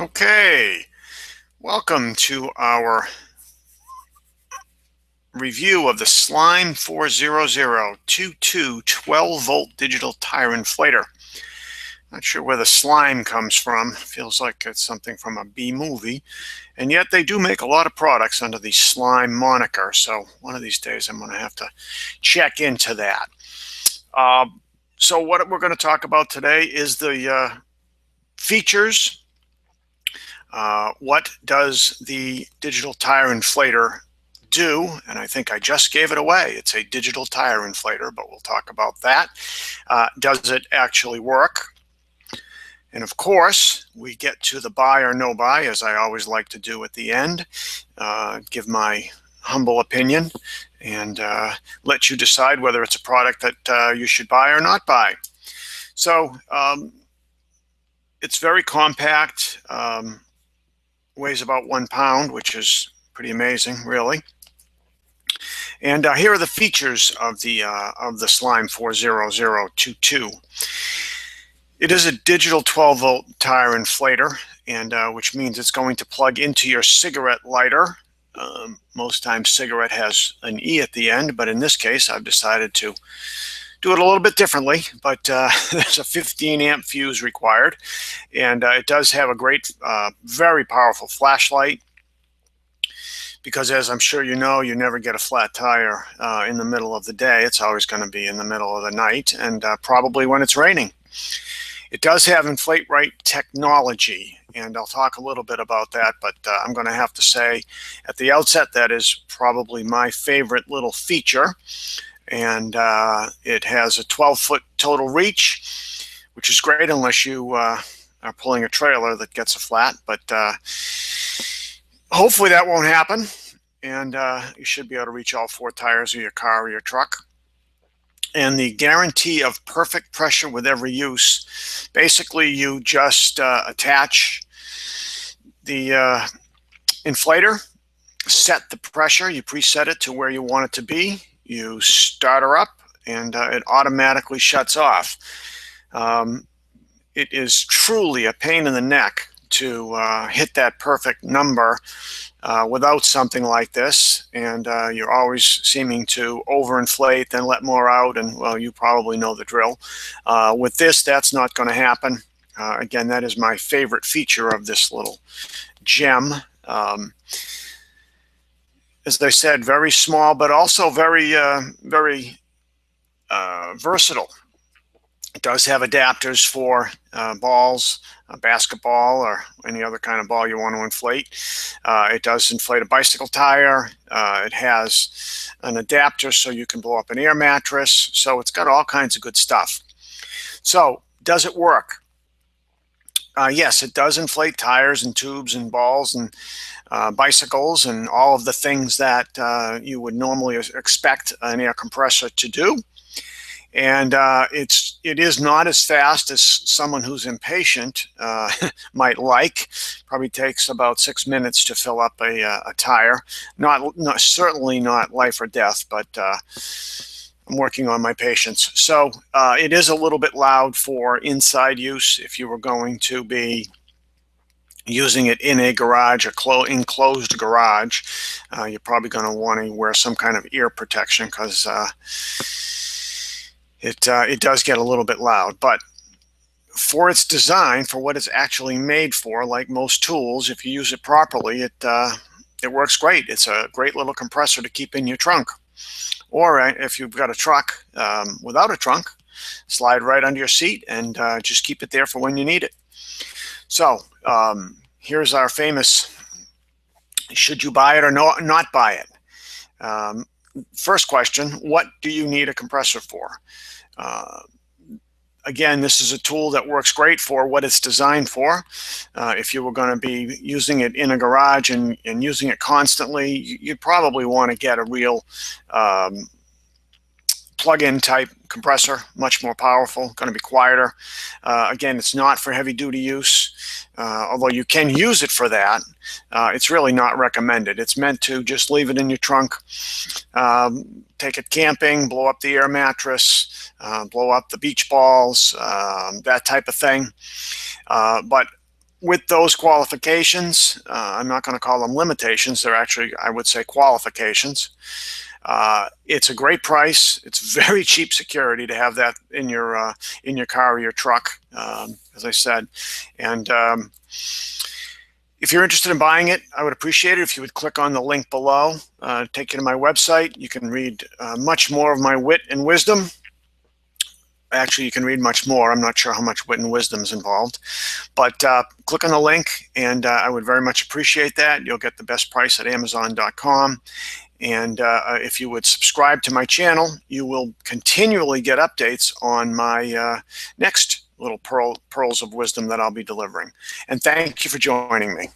Okay, welcome to our review of the Slime 40022 12-volt digital tire inflator. Not sure where the slime comes from. Feels like it's something from a B movie. And yet they do make a lot of products under the slime moniker. So one of these days I'm going to have to check into that. Uh, so what we're going to talk about today is the features. What does the digital tire inflator do? And I think I just gave it away. It's a digital tire inflator, but we'll talk about that. Does it actually work? And of course, we get to the buy or no buy, as I always like to do at the end. Give my humble opinion and let you decide whether it's a product that you should buy or not buy. So it's very compact. Weighs about 1 pound, which is pretty amazing, really. And here are the features of the Slime 40022. It is a digital 12-volt tire inflator, and which means it's going to plug into your cigarette lighter. Most times cigarette has an E at the end, but in this case I've decided to do it a little bit differently, but there's a 15 amp fuse required, and it does have a great, very powerful flashlight, because as I'm sure you know, you never get a flat tire in the middle of the day. It's always going to be in the middle of the night, and probably when it's raining. It does have Inflator technology, and I'll talk a little bit about that, but I'm going to have to say at the outset that is probably my favorite little feature. And it has a 12-foot total reach, which is great unless you are pulling a trailer that gets a flat, but hopefully that won't happen, and you should be able to reach all 4 tires of your car or your truck. And the guarantee of perfect pressure with every use, basically you just attach the inflator, set the pressure, you preset it to where you want it to be, you start her up, and it automatically shuts off. It is truly a pain in the neck to hit that perfect number without something like this, and you're always seeming to overinflate, then let more out, and well, you probably know the drill. With this, that's not going to happen. Again, that is my favorite feature of this little gem. As I said, very small, but also very versatile. It does have adapters for balls, a basketball, or any other kind of ball you want to inflate. It does inflate a bicycle tire. It has an adapter so you can blow up an air mattress. So it's got all kinds of good stuff. So does it work? Yes, it does inflate tires and tubes and balls and bicycles and all of the things that you would normally expect an air compressor to do. And it is not as fast as someone who's impatient might like. Probably takes about 6 minutes to fill up a tire. Certainly not life or death, but I'm working on my patience. So it is a little bit loud for inside use. If you were going to be using it in a garage, enclosed garage, you're probably going to want to wear some kind of ear protection, because it does get a little bit loud. But for its design, for what it's actually made for, like most tools, if you use it properly, it works great. It's a great little compressor to keep in your trunk. Or if you've got a truck without a trunk, slide right under your seat and just keep it there for when you need it. So here's our famous, should you buy it or not buy it? First question, what do you need a compressor for? Again, this is a tool that works great for what it's designed for. If you were going to be using it in a garage and using it constantly, you'd probably want to get a real plug-in type compressor, much more powerful, going to be quieter. Again, it's not for heavy-duty use, although you can use it for that. It's really not recommended. It's meant to just leave it in your trunk, take it camping, blow up the air mattress, blow up the beach balls, that type of thing. But with those qualifications, I'm not going to call them limitations. They're actually, I would say, qualifications. It's a great price. It's very cheap security to have that in your car or your truck, as I said. And if you're interested in buying it, I would appreciate it if you would click on the link below, take you to my website. You can read much more of my wit and wisdom. Actually, you can read much more. I'm not sure how much wit and wisdom is involved, but click on the link, and I would very much appreciate that. You'll get the best price at Amazon.com. And if you would subscribe to my channel, you will continually get updates on my next little pearls of wisdom that I'll be delivering. And thank you for joining me.